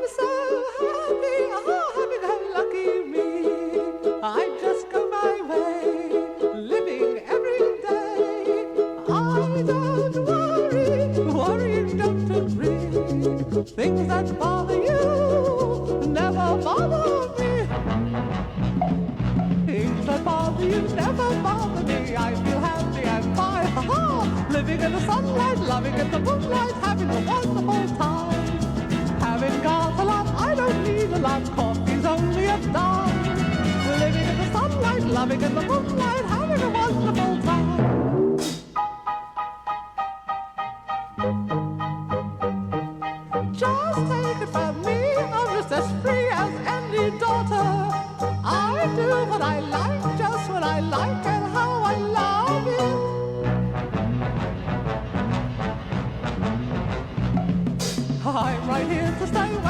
I'm so happy, happy-go-lucky me. I just go my way, living every day. I don't worry, worrying don't agree. Things that bother you never bother me. Things that bother you never bother me. I feel happy and fine, ha-ha. Living in the sunlight, loving in the moonlight, having a wonderful time. Having got a lot, I don't need a lot. Coffee's only a dime. Living in the sunlight, loving in the moonlight, having a wonderful time. Just take it from me, I'm just as free as any daughter. I do what I like, just what I like, and how I love it. I'm right here to stay.